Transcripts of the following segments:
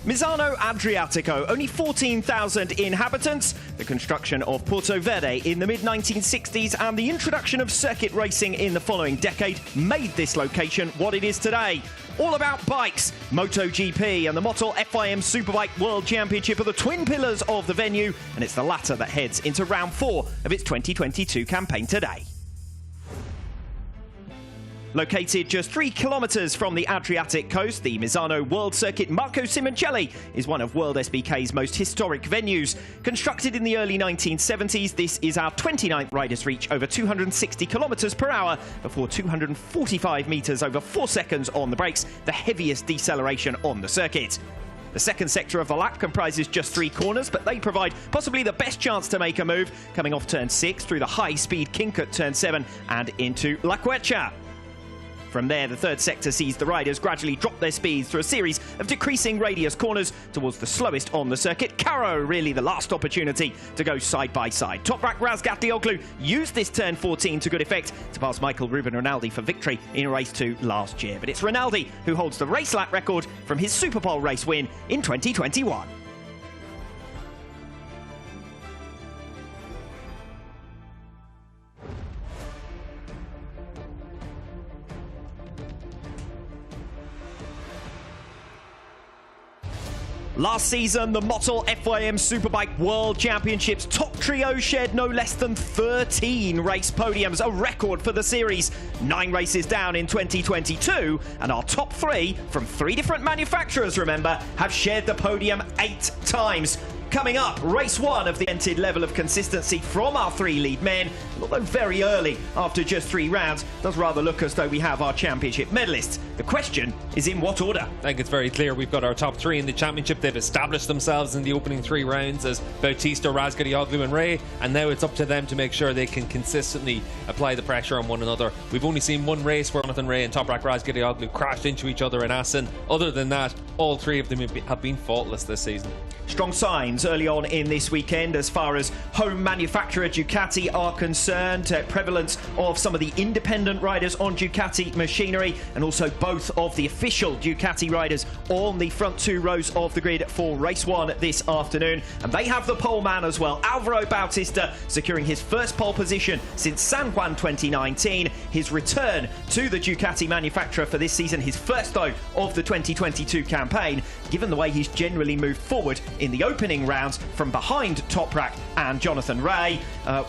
Misano Adriatico, only 14,000 inhabitants. The construction of Porto Verde in the mid-1960s and the introduction of circuit racing in the following decade made this location what it is today. All about bikes, MotoGP and the Motul FIM Superbike World Championship are the twin pillars of the venue, and it's the latter that heads into round 4 of its 2022 campaign today. Located just 3 kilometres from the Adriatic coast, the Misano World Circuit Marco Simoncelli is one of World SBK's most historic venues. Constructed in the early 1970s, this is our 29th riders reach over 260 kilometres per hour before 245 metres over 4 seconds on the brakes, the heaviest deceleration on the circuit. The second sector of the lap comprises just 3 corners, but they provide possibly the best chance to make a move, coming off turn 6 through the high-speed kink at turn 7 and into La Quecha. From there, the third sector sees the riders gradually drop their speeds through a series of decreasing radius corners towards the slowest on the circuit. Caro, really the last opportunity to go side by side. Toprak Razgatlioglu used this turn 14 to good effect to pass Michael Ruben Rinaldi for victory in race 2 last year. But it's Rinaldi who holds the race lap record from his Superpole race win in 2021. Last season, the Motul FIM Superbike World Championships top trio shared no less than 13 race podiums, a record for the series. 9 races down in 2022, and our top 3 from 3 different manufacturers, remember, have shared the podium 8 times. Coming up, race 1 of the entered level of consistency from our 3 lead men. Although very early, after just 3 rounds, does rather look as though we have our championship medalists. The question is in what order? I think it's very clear we've got our top 3 in the championship. They've established themselves in the opening 3 rounds as Bautista, Razgatlioglu and Ray, and now it's up to them to make sure they can consistently apply the pressure on one another. We've only seen one race where Jonathan Ray and Toprak Razgatlioglu crashed into each other in Assen. Other than that, all 3 of them have been faultless this season. Strong signs early on in this weekend as far as home manufacturer Ducati are concerned. Prevalence of some of the independent riders on Ducati machinery, and also both of the official Ducati riders on the front 2 rows of the grid for race 1 this afternoon. And they have the pole man as well, Alvaro Bautista, securing his first pole position since San Juan 2019. His return to the Ducati manufacturer for this season, his first though of the 2022 campaign, given the way he's generally moved forward in the opening rounds from behind Toprak and Jonathan Ray.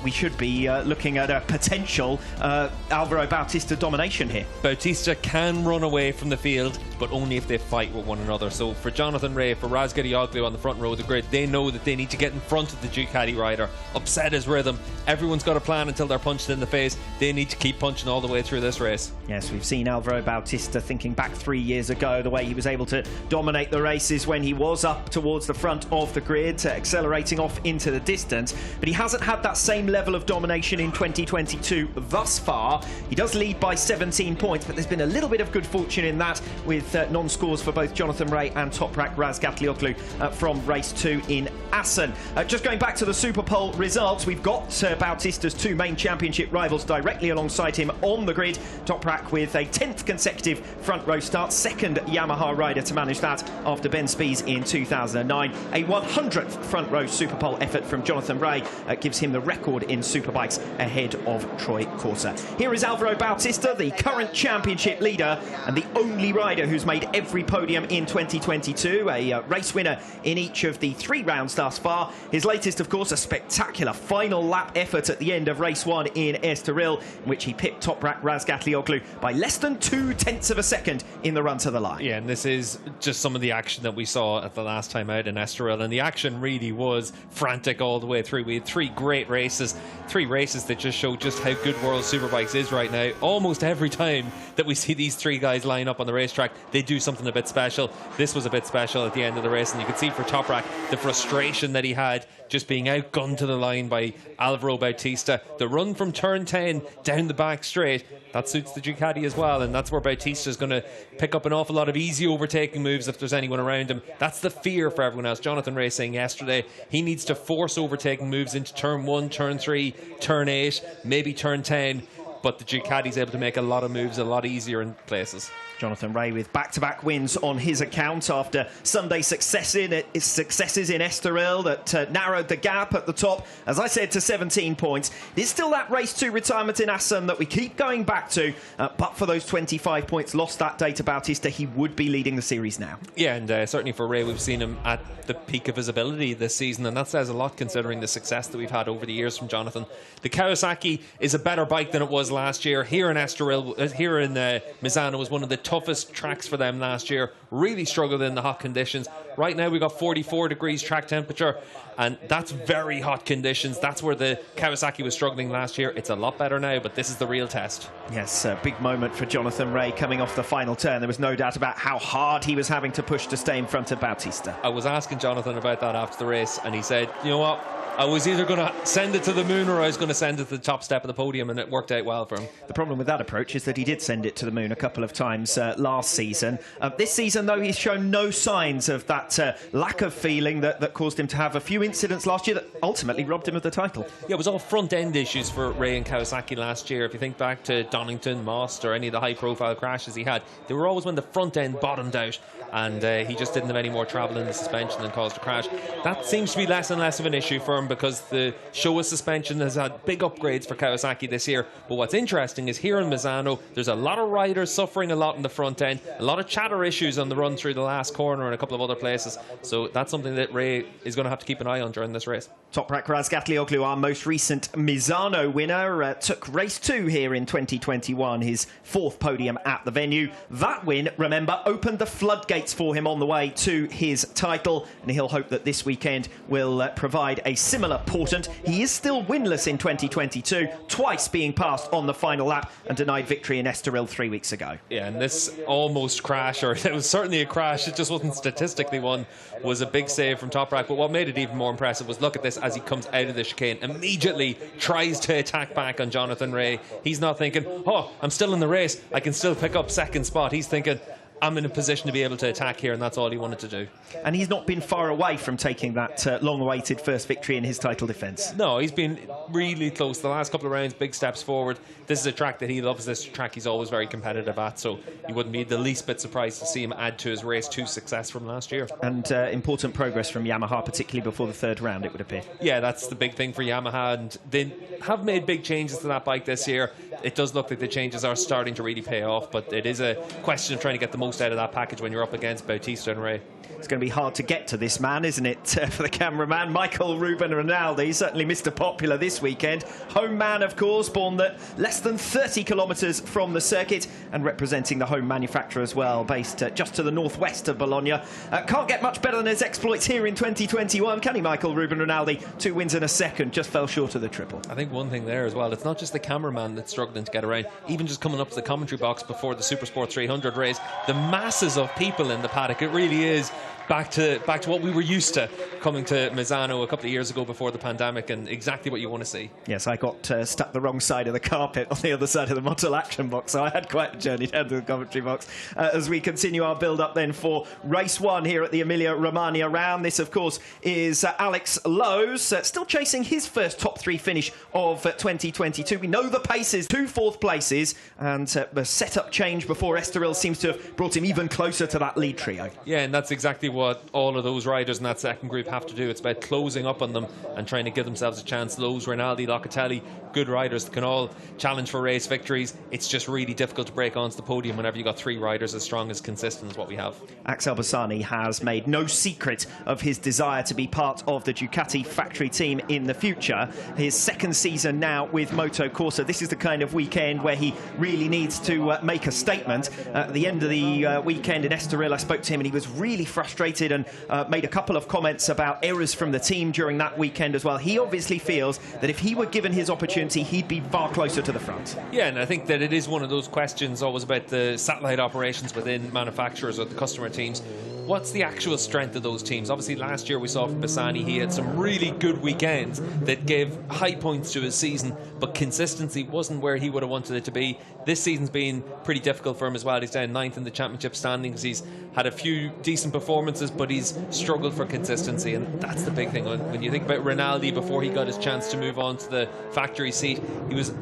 We should be looking at a potential Alvaro Bautista domination here. Bautista can run away from the field, but only if they fight with one another. So for Jonathan Ray, for Razgatlioglu on the front row of the grid, they know that they need to get in front of the Ducati rider, upset his rhythm. Everyone's got a plan until they're punched in the face. They need to keep punching all the way through this race. Yes, we've seen Alvaro Bautista, thinking back 3 years ago, the way he was able to dominate the races when he was up towards the front of the grid, accelerating off into the distance. But he hasn't had that same level of domination in 2022 thus far. He does lead by 17 points, but there's been a little bit of good fortune in that, with non-scores for both Jonathan Ray and Toprak Razgatlioglu from race 2 in Assen. Just going back to the Superpole results, we've got Bautista's 2 main championship rivals directly alongside him on the grid. Toprak with a 10th consecutive front row start, second Yamaha rider to manage that after Ben Spies in 2009. A 100th front row Superpole effort from Jonathan Ray gives him the record in Superbikes ahead of Troy Corser. Here is Alvaro Bautista, the current championship leader and the only rider who's made every podium in 2022, a race winner in each of the 3 rounds thus far. His latest, of course, a spectacular final lap effort at the end of race 1 in Estoril, in which he pipped Toprak Razgatlioglu by less than 0.2 of a second in the run to the line. Yeah, and this is just some of the action that we saw at the last time out in Estoril, and the action really was frantic all the way through. We had 3 great races, 3 races that just show just how good World Superbikes is right now. Almost every time that we see these 3 guys line up on the racetrack, they do something a bit special. This was a bit special at the end of the race, and you could see for Toprak the frustration that he had just being outgunned to the line by Alvaro Bautista. The run from turn 10 down the back straight, that suits the Ducati as well, and that's where Bautista is going to pick up an awful lot of easy overtaking moves if there's anyone around him. That's the fear for everyone else. Jonathan Ray saying yesterday he needs to force overtaking moves into turn 1, turn 3, turn 8, maybe turn 10. but the Ducati's able to make a lot of moves a lot easier in places. Jonathan Rea with back-to-back wins on his account after Sunday's successes in Estoril that narrowed the gap at the top, as I said, to 17 points. It's still that race 2 retirement in Assen that we keep going back to, but for those 25 points lost that day to Bautista, he would be leading the series now. Yeah, and certainly for Rea, we've seen him at the peak of his ability this season, and that says a lot considering the success that we've had over the years from Jonathan. The Kawasaki is a better bike than it was last year. Here in Estoril, here in Misano was one of the toughest tracks for them last year. Really struggled in the hot conditions. Right now we've got 44 degrees track temperature, and that's very hot conditions. That's where the Kawasaki was struggling last year. It's a lot better now, but this is the real test. Yes, a big moment for Jonathan Rea coming off the final turn. There was no doubt about how hard he was having to push to stay in front of Bautista. I was asking Jonathan about that after the race, and he said, you know what, I was either going to send it to the moon or I was going to send it to the top step of the podium, and it worked out well for him. The problem with that approach is that he did send it to the moon a couple of times last season. This season, though, he's shown no signs of that lack of feeling that caused him to have a few incidents last year that ultimately robbed him of the title. Yeah, it was all front-end issues for Rea and Kawasaki last year. If you think back to Donington, Most, or any of the high-profile crashes he had, they were always when the front-end bottomed out, and he just didn't have any more travel in the suspension and caused a crash. That seems to be less and less of an issue for him because the Showa suspension has had big upgrades for Kawasaki this year. But what's interesting is here in Misano, there's a lot of riders suffering a lot in the front end, a lot of chatter issues on the run through the last corner and a couple of other places. So that's something that Rea is going to have to keep an eye on during this race. Toprak Razgatlioglu, our most recent Misano winner, took race 2 here in 2021, his 4th podium at the venue. That win, remember, opened the floodgates for him on the way to his title, and he'll hope that this weekend will provide a similar portent. He is still winless in 2022, twice being passed on the final lap and denied victory in Estoril 3 weeks ago. Yeah, and this almost crash, or it was certainly a crash, it just wasn't statistically one, was a big save from Toprak. But what made it even more impressive was, look at this, as he comes out of the chicane, immediately tries to attack back on Jonathan Rea. He's not thinking, oh, I'm still in the race, I can still pick up second spot. He's thinking, I'm in a position to be able to attack here, and that's all he wanted to do. And he's not been far away from taking that long-awaited first victory in his title defence. No, he's been really close. The last couple of rounds, big steps forward. This is a track that he loves. This track he's always very competitive at, so you wouldn't be the least bit surprised to see him add to his race 2 success from last year. And important progress from Yamaha, particularly before the 3rd round, it would appear. Yeah, that's the big thing for Yamaha, and they have made big changes to that bike this year. It does look like the changes are starting to really pay off, but it is a question of trying to get the most out of that package when you're up against Bautista and Rea. It's going to be hard to get to this man, isn't it, for the cameraman? Michael Ruben Rinaldi, certainly Mr. Popular this weekend. Home man, of course, born less than 30 kilometres from the circuit and representing the home manufacturer as well, based just to the northwest of Bologna. Can't get much better than his exploits here in 2021, can he, Michael Ruben Rinaldi? 2 wins and a second, just fell short of the triple. I think one thing there as well, it's not just the cameraman that's struggling to get around. Even just coming up to the commentary box before the Supersport 300 race, the masses of people in the paddock, it really is back to what we were used to coming to Misano a couple of years ago before the pandemic, and exactly what you want to see. Yes, I got stuck the wrong side of the carpet on the other side of the Motul Action box, so I had quite a journey down to the commentary box as we continue our build-up then for race 1 here at the Emilia-Romagna round. This, of course, is Alex Lowe's, still chasing his first top 3 finish of 2022. We know the paces, 2 4th places, and the setup change before Estoril seems to have brought him even closer to that lead trio. Yeah, and that's exactly what all of those riders in that second group have to do. It's about closing up on them and trying to give themselves a chance. Lowe's, Rinaldi, Locatelli, good riders that can all challenge for race victories. It's just really difficult to break onto the podium whenever you've got 3 riders as strong as consistent as what we have. Axel Bassani has made no secret of his desire to be part of the Ducati factory team in the future. His 2nd season now with Moto Corsa. This is the kind of weekend where he really needs to make a statement. At the end of the weekend in Estoril, I spoke to him and he was really frustrated and made a couple of comments about errors from the team during that weekend as well. He obviously feels that if he were given his opportunity, he'd be far closer to the front. Yeah, and I think that it is one of those questions always about the satellite operations within manufacturers or the customer teams. What's the actual strength of those teams? Obviously, last year we saw from Bassani, he had some really good weekends that gave high points to his season, but consistency wasn't where he would have wanted it to be. This season's been pretty difficult for him as well. He's down 9th in the championship standings. He's had a few decent performances, but he's struggled for consistency, and that's the big thing. When you think about Rinaldi, before he got his chance to move on to the factory seat, he was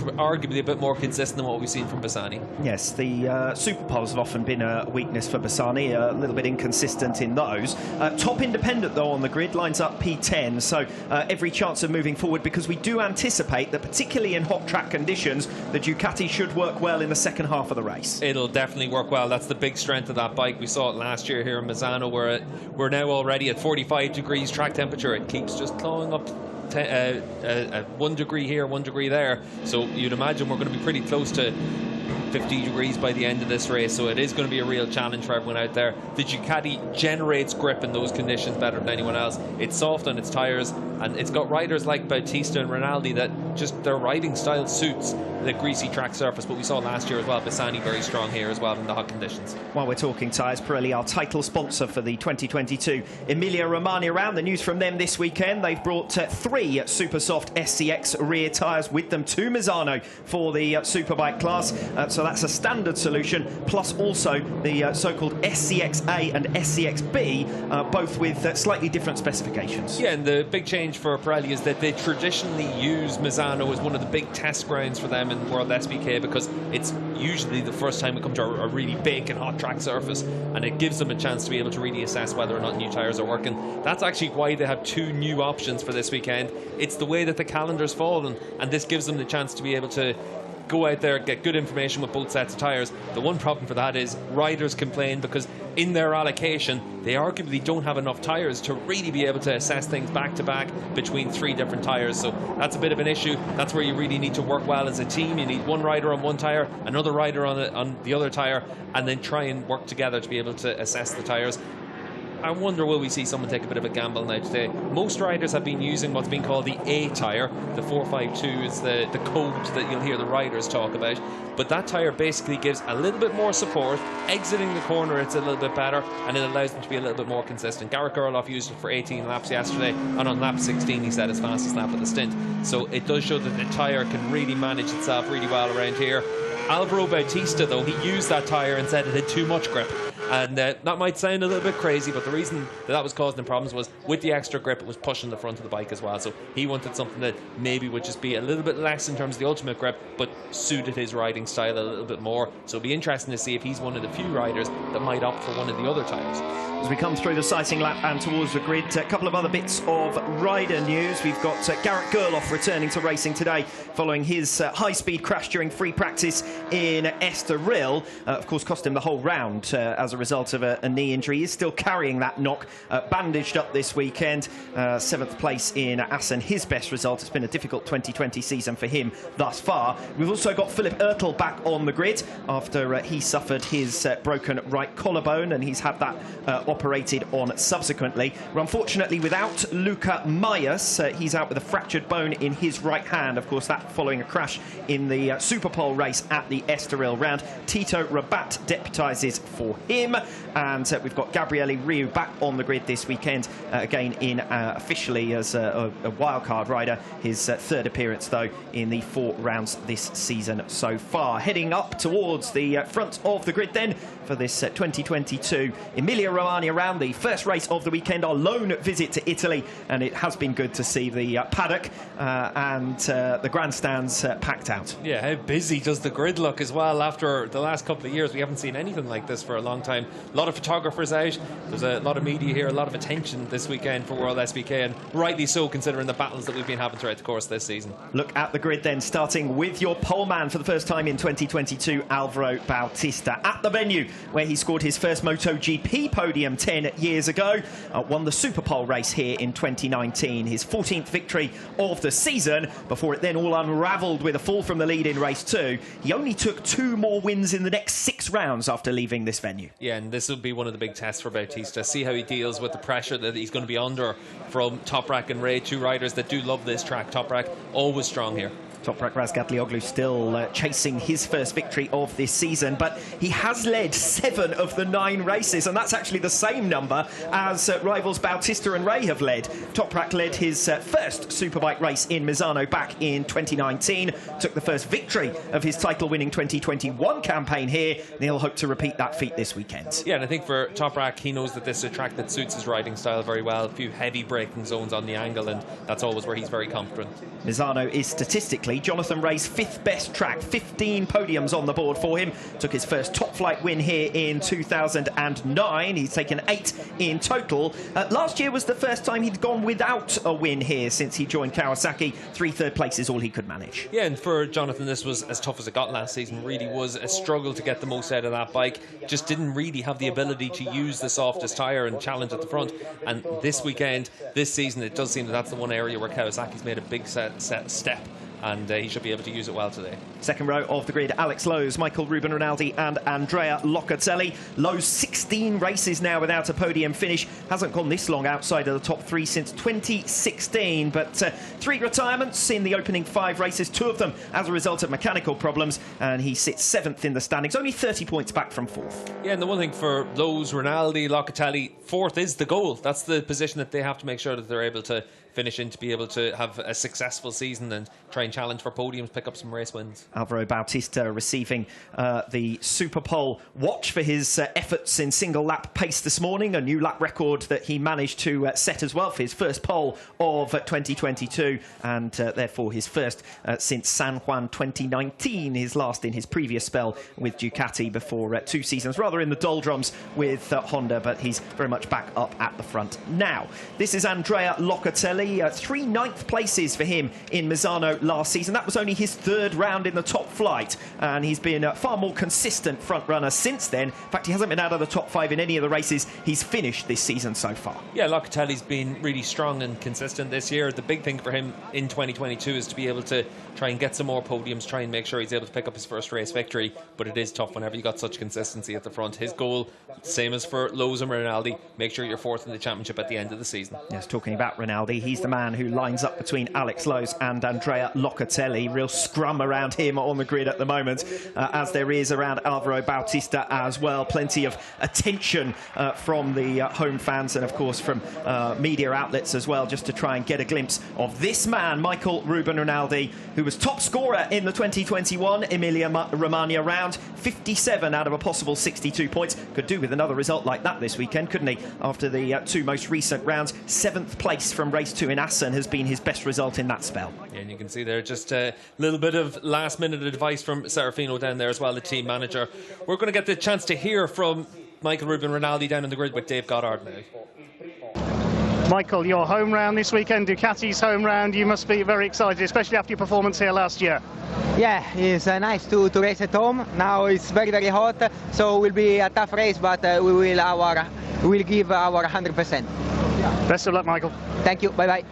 arguably a bit more consistent than what we've seen from Bassani. Yes, the Super Poles have often been a weakness for Bassani, a little bit inconsistent in those. Top independent, though, on the grid, lines up P10, so every chance of moving forward, because we do anticipate that, particularly in hot track conditions, the Ducati should work well in the second half of the race. It'll definitely work well. That's the big strength of that bike. We saw it last year here in Misano, where we're now already at 45 degrees track temperature. It keeps just clawing up 1 degree here, 1 degree there. So you'd imagine we're going to be pretty close to 50 degrees by the end of this race, so it is going to be a real challenge for everyone out there. The Ducati generates grip in those conditions better than anyone else. It's soft on its tyres, and it's got riders like Bautista and Rinaldi that just their riding style suits the greasy track surface. But we saw last year as well, Bassani very strong here as well in the hot conditions. While we're talking tyres, Pirelli, our title sponsor for the 2022 Emilia-Romagna round. The news from them this weekend: they've brought 3 super soft SCX rear tyres with them to Misano for the Superbike class. So that's a standard solution, plus also the so-called SCX-A and SCX-B, both with slightly different specifications. Yeah, and the big change for Pirelli is that they traditionally use Misano as one of the big test grounds for them in World SBK, because it's usually the first time we come to a really big and hot track surface, and it gives them a chance to be able to really assess whether or not new tyres are working. That's actually why they have 2 new options for this weekend. It's the way that the calendar's fallen, and this gives them the chance to be able to go out there, get good information with both sets of tyres. The one problem for that is riders complain because in their allocation they arguably don't have enough tyres to really be able to assess things back to back between 3 different tyres. So that's a bit of an issue. That's where you really need to work well as a team. You need one rider on one tyre, another rider on the other tyre, and then try and work together to be able to assess the tyres. I wonder, will we see someone take a bit of a gamble now today? Most riders have been using what's been called the A tyre. The 452 is the code that you'll hear the riders talk about. But that tyre basically gives a little bit more support. Exiting the corner, it's a little bit better, and it allows them to be a little bit more consistent. Garrett Gerloff used it for 18 laps yesterday, and on lap 16 he said his fastest lap of the stint. So it does show that the tyre can really manage itself really well around here. Alvaro Bautista, though, he used that tyre and said it had too much grip. And that might sound a little bit crazy, but the reason that was causing problems was with the extra grip, it was pushing the front of the bike as well. So he wanted something that maybe would just be a little bit less in terms of the ultimate grip, but suited his riding style a little bit more. So it'll be interesting to see if he's one of the few riders that might opt for one of the other tyres. As we come through the sighting lap and towards the grid, a couple of other bits of rider news. We've got Garrett Gerloff returning to racing today following his high-speed crash during free practice in Estoril. Of course, cost him the whole round as a result of a knee injury. He is still carrying that knock, bandaged up this weekend. 7th place in Assen, his best result. It's been a difficult 2020 season for him thus far. We've also got Philip Ertl back on the grid after he suffered his broken right collarbone, and he's had that operated on subsequently. We're unfortunately without Luca Myers. He's out with a fractured bone in his right hand. Of course, that following a crash in the Superpole race at the Estoril round. Tito Rabat deputises for him. And we've got Gabriele Riu back on the grid this weekend, again in officially as a wildcard rider. His 3rd appearance, though, in the 4 rounds this season so far. Heading up towards the front of the grid then for this 2022 Emilia-Romagna round, the first race of the weekend, our lone visit to Italy, and it has been good to see the paddock and the grandstands packed out. Yeah, how busy does the grid look as well? After the last couple of years, we haven't seen anything like this for a long time. A lot of photographers out, there's a lot of media here, a lot of attention this weekend for World SBK, and rightly so considering the battles that we've been having throughout the course this season. Look at the grid then, starting with your pole man for the first time in 2022, Alvaro Bautista, at the venue where he scored his first MotoGP podium 10 years ago. Won the Superpole race here in 2019, his 14th victory of the season, before it then all unravelled with a fall from the lead in race 2. He only took 2 more wins in the next 6 rounds after leaving this venue. Yeah, and this will be one of the big tests for Bautista. See how he deals with the pressure that he's going to be under from Toprak and Ray, 2 riders that do love this track. Toprak always strong here. Toprak Razgatlioglu still chasing his first victory of this season, but he has led 7 of the 9 races, and that's actually the same number as rivals Bautista and Ray have led. Toprak led his first Superbike race in Misano back in 2019, took the first victory of his title-winning 2021 campaign here, and he'll hope to repeat that feat this weekend. Yeah, and I think for Toprak, he knows that this is a track that suits his riding style very well. A few heavy braking zones on the angle, and that's always where he's very confident. Misano is statistically quickly. Jonathan Ray's 5th best track, 15 podiums on the board for him. Took his first top flight win here in 2009. He's taken 8 in total. Last year was the first time he'd gone without a win here since he joined Kawasaki. 3 third places all he could manage. Yeah, and for Jonathan, this was as tough as it got last season. Really was a struggle to get the most out of that bike. Just didn't really have the ability to use the softest tyre and challenge at the front. And this weekend, this season, it does seem that that's the one area where Kawasaki's made a big step, and he should be able to use it well today. Second row of the grid, Alex Lowes, Michael Ruben Rinaldi and Andrea Locatelli. Lowes 16 races now without a podium finish. Hasn't gone this long outside of the top 3 since 2016, but 3 retirements in the opening 5 races, 2 of them as a result of mechanical problems, and he sits 7th in the standings, only 30 points back from 4th. Yeah, and the one thing for Lowes, Rinaldi, Locatelli, 4th is the goal. That's the position that they have to make sure that they're able to finish in to be able to have a successful season and try and challenge for podiums, pick up some race wins. Alvaro Bautista receiving the Super Pole watch for his efforts in single lap pace this morning, a new lap record that he managed to set as well for his first pole of 2022, and therefore his first since San Juan 2019, his last in his previous spell with Ducati before 2 seasons rather in the doldrums with Honda, but he's very much back up at the front now. This is Andrea Locatelli. 3 9th places for him in Misano last season. That was only his 3rd round in the top flight, and he's been a far more consistent front runner since then. In fact, he hasn't been out of the top 5 in any of the races he's finished this season so far. Yeah, Locatelli's been really strong and consistent this year. The big thing for him in 2022 is to be able to try and get some more podiums, try and make sure he's able to pick up his first race victory, but it is tough whenever you got such consistency at the front. His goal, same as for Lowes and Rinaldi, make sure you're 4th in the championship at the end of the season. Yes, talking about Rinaldi, he's the man who lines up between Alex Lowes and Andrea Locatelli. Real scrum around him on the grid at the moment, as there is around Alvaro Bautista as well. Plenty of attention from the home fans and, of course, from media outlets as well, just to try and get a glimpse of this man, Michael Ruben Rinaldi, who was top scorer in the 2021 Emilia-Romagna round. 57 out of a possible 62 points. Could do with another result like that this weekend, couldn't he? After the 2 most recent rounds, 7th place from race 2 in Assen has been his best result in that spell. Yeah, and you can see there just a little bit of last-minute advice from Serafino down there as well, the team manager. We're going to get the chance to hear from Michael Ruben Rinaldi down in the grid with Dave Goddard now. Michael, your home round this weekend, Ducati's home round. You must be very excited, especially after your performance here last year. Yeah, it's nice to race at home. Now it's very, very hot, so it will be a tough race, but we will give our 100%. Best of luck, Michael. Thank you. Bye-bye.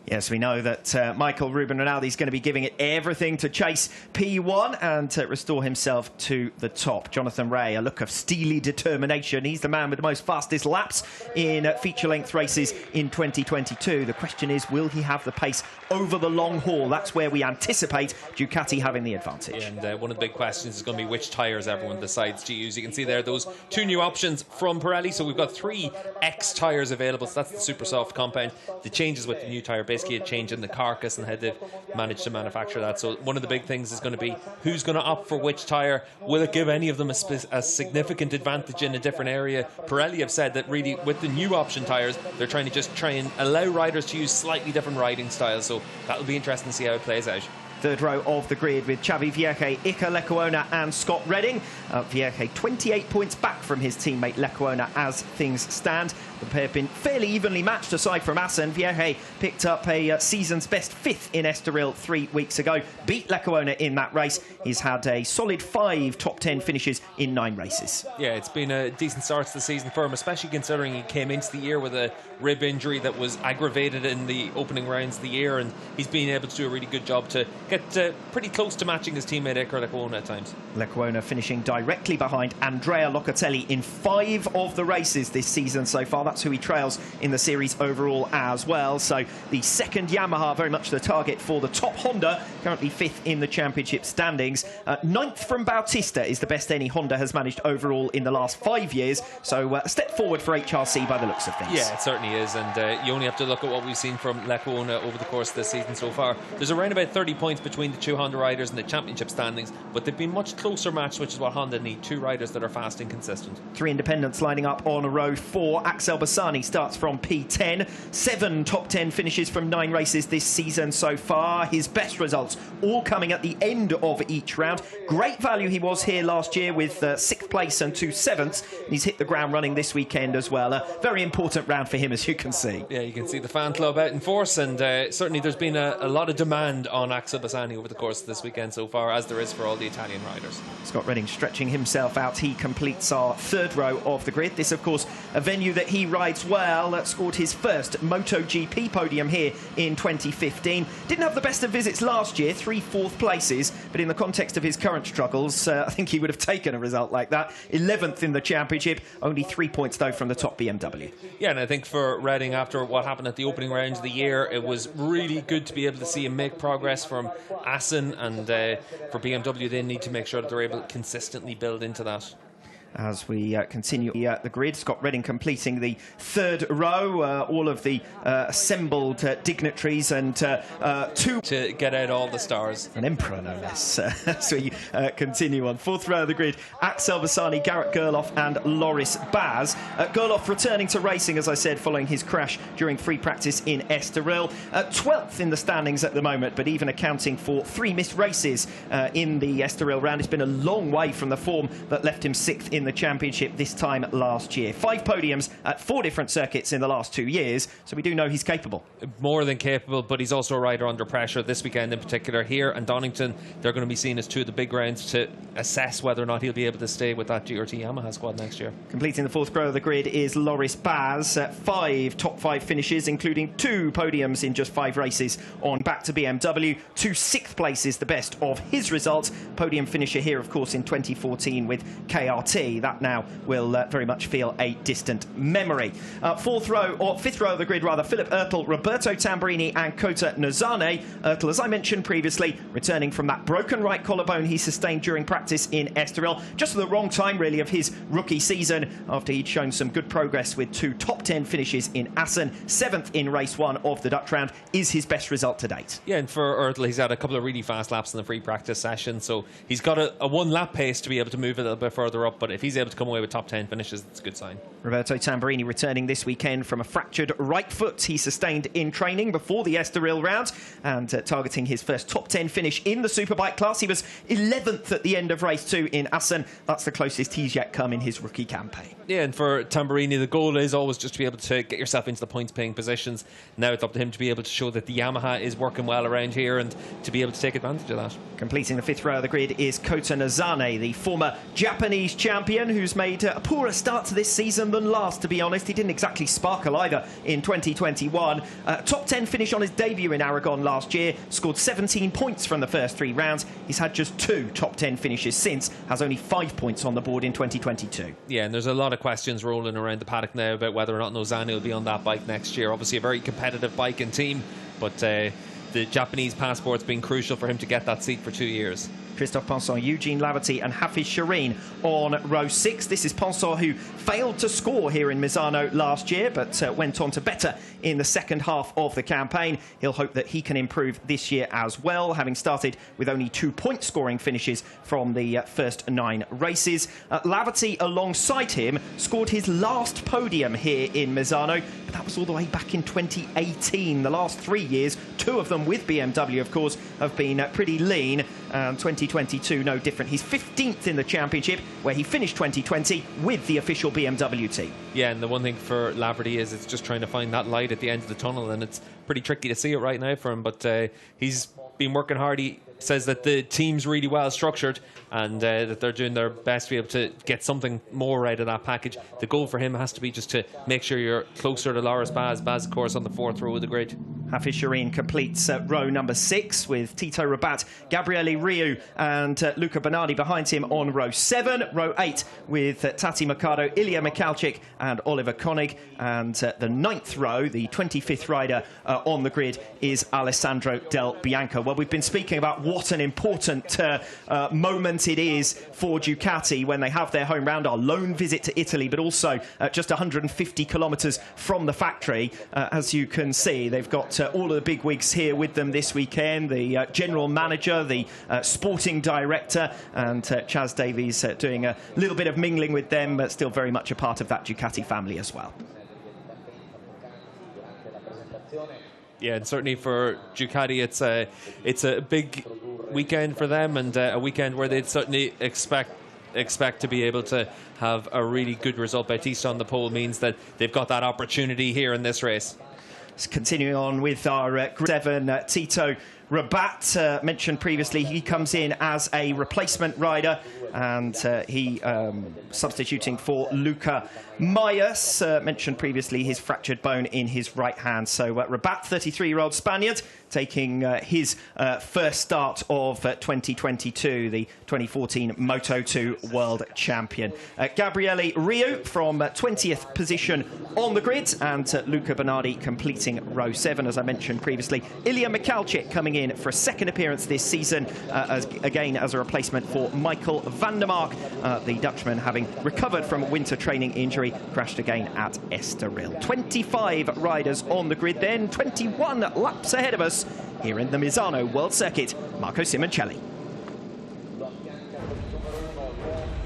Yes, we know that Michael Ruben Rinaldi is going to be giving it everything to chase P1 and to restore himself to the top. Jonathan Ray, a look of steely determination. He's the man with the most fastest laps in feature-length races in 2022. The question is, will he have the pace over the long haul? That's where we anticipate Ducati having the advantage. Yeah, and one of the big questions is going to be which tyres everyone decides to use. You can see there those 2 new options from Pirelli. So we've got 3 X tyres available. So that's the super soft compound. The changes with the new tyre, basically a change in the carcass and how they've managed to manufacture that. So one of the big things is going to be who's going to opt for which tyre. Will it give any of them a significant advantage in a different area? Pirelli have said that really with the new option tyres, they're trying to try and allow riders to use slightly different riding styles. So that'll be interesting to see how it plays out. Third row of the grid with Xavi Vierge, Iker Lecuona and Scott Redding. Vierge 28 points back from his teammate Lecuona as things stand. The pair have been fairly evenly matched aside from Assen. Vierge picked up a season's best 5th in Estoril 3 weeks ago. Beat Lecuona in that race. He's had a solid 5 top 10 finishes in 9 races. Yeah, it's been a decent start to the season for him, especially considering he came into the year with a rib injury that was aggravated in the opening rounds of the year, and he's been able to do a really good job to get pretty close to matching his teammate Iker Lecuona at times. Lecuona finishing directly behind Andrea Locatelli in 5 of the races this season so far. That's who he trails in the series overall as well. So the second Yamaha, very much the target for the top Honda, currently 5th in the championship standings. 9th from Bautista is the best any Honda has managed overall in the last 5 years. So a step forward for HRC by the looks of things. Yeah, it certainly is. And you only have to look at what we've seen from Lecuona over the course of the season so far. There's around about 30 points points between the two Honda riders in the championship standings, but they've been much closer matched, which is what Honda need. Two riders that are fast and consistent. 3 independents lining up on row 4. Axel Bassani starts from P10. 7 top 10 finishes from 9 races this season so far. His best results all coming at the end of each round. Great value he was here last year with 6th place and 2 7ths. He's hit the ground running this weekend as well. A very important round for him, as you can see. Yeah, you can see the fan club out in force, and certainly there's been a lot of demand on Axel Bassani over the course of this weekend so far, as there is for all the Italian riders. Scott Redding stretching himself out. He completes our 3rd row of the grid. This, of course, a venue that he rides well. Scored his first MotoGP podium here in 2015. Didn't have the best of visits last year, 3 4th places, but in the context of his current struggles, I think he would have taken a result like that. 11th in the championship, only 3 points though from the top BMW. Yeah, and I think for Redding, after what happened at the opening round of the year, it was really good to be able to see him make progress from Assen, and for BMW they need to make sure that they're able to consistently build into that. As we continue the grid, Scott Redding completing the 3rd row, all of the assembled dignitaries and 2 to get out all the stars. An emperor, no less. As we continue on 4th row of the grid, Axel Bassani, Garrett Gerloff and Loris Baz. Gerloff returning to racing, as I said, following his crash during free practice in Estoril. 12th in the standings at the moment, but even accounting for 3 missed races in the Estoril round. It's been a long way from the form that left him 6th in the championship this time last year. 5 podiums at 4 different circuits in the last 2 years, so we do know he's capable. More than capable, but he's also a rider under pressure this weekend in particular. Here and Donington, they're going to be seen as 2 of the big rounds to assess whether or not he'll be able to stay with that GRT Yamaha squad next year. Completing the 4th row of the grid is Loris Baz. 5 top 5 finishes, including 2 podiums in just 5 races on back to BMW. 2 6th places, the best of his results. Podium finisher here, of course, in 2014 with KRT. That now will very much feel a distant memory. 4th row, or 5th row of the grid rather, Philip Oertel, Roberto Tamburini and Kota Nozane. Oertel, as I mentioned previously, returning from that broken right collarbone he sustained during practice in Estoril. Just at the wrong time, really, of his rookie season, after he'd shown some good progress with 2 top 10 finishes in Assen. 7th in race 1 of the Dutch round is his best result to date. Yeah, and for Oertel, he's had a couple of really fast laps in the free practice session, so he's got a 1 lap pace to be able to move a little bit further up, but if he's able to come away with top 10 finishes, that's a good sign. Roberto Tamburini returning this weekend from a fractured right foot he sustained in training before the Estoril round, and targeting his first top 10 finish in the Superbike class. He was 11th at the end of race 2 in Assen. That's the closest he's yet come in his rookie campaign. Yeah, and for Tamburini, the goal is always just to be able to get yourself into the points-paying positions. Now it's up to him to be able to show that the Yamaha is working well around here and to be able to take advantage of that. Completing the 5th row of the grid is Kota Nozane, the former Japanese champion, who's made a poorer start to this season than last, to be honest. He didn't exactly sparkle either in 2021. Top 10 finish on his debut in Aragon last year, scored 17 points from the first 3 rounds. He's had just 2 top 10 finishes since, has only 5 points on the board in 2022. Yeah, and there's a lot of questions rolling around the paddock now about whether or not Nozane will be on that bike next year. Obviously a very competitive bike and team, but the Japanese passport's been crucial for him to get that seat for 2 years. Christophe Pinson, Eugene Laverty and Hafiz Shireen on row 6. This is Pinson, who failed to score here in Misano last year, but went on to better in the second half of the campaign. He'll hope that he can improve this year as well, having started with only 2 point scoring finishes from the first 9 races. Laverty, alongside him, scored his last podium here in Misano, but that was all the way back in 2018. The last 3 years, 2 of them with BMW, of course, have been pretty lean. 2022, no different. He's 15th in the championship, where he finished 2020 with the official BMW team. Yeah, and the one thing for Laverty is it's just trying to find that light at the end of the tunnel, and it's pretty tricky to see it right now for him, but he's been working hard. He says that the team's really well structured and that they're doing their best to be able to get something more out of that package. The goal for him has to be just to make sure you're closer to Loris Baz. Baz, of course, on the 4th row of the grid. Hafiz Shireen completes row number 6 with Tito Rabat, Gabriele Riu and Luca Bernardi behind him on row 7. Row 8 with Tati Mercado, Ilya Mikhalczyk and Oliver Koenig. And the 9th row, the 25th rider on the grid, is Alessandro Del Bianco. Well, we've been speaking about what an important moment it is for Ducati when they have their home round, our lone visit to Italy, but also just 150 kilometres from the factory. As you can see, they've got got all of the big wigs here with them this weekend. The general manager, the sporting director, and Chaz Davies doing a little bit of mingling with them, but still very much a part of that Ducati family as well. Yeah, and certainly for Ducati, it's a big weekend for them, and a weekend where they'd certainly expect to be able to have a really good result. Bautista on the pole means that they've got that opportunity here in this race. Continuing on with our Grid 7, Tito Rabat, mentioned previously, he comes in as a replacement rider, and he substituting for Luca Mayas. Mentioned previously his fractured bone in his right hand. So Rabat, 33-year-old Spaniard, taking his first start of 2022, the 2014 Moto2 World Champion. Gabriele Rio from 20th position on the grid, and Luca Bernardi completing row 7, as I mentioned previously. Ilya Mikhalczyk coming in for a second appearance this season, again as a replacement for Michael van der Mark. The Dutchman, having recovered from a winter training injury, crashed again at Estoril. 25 riders on the grid then, 21 laps ahead of us here in the Misano World Circuit. Marco Simoncelli.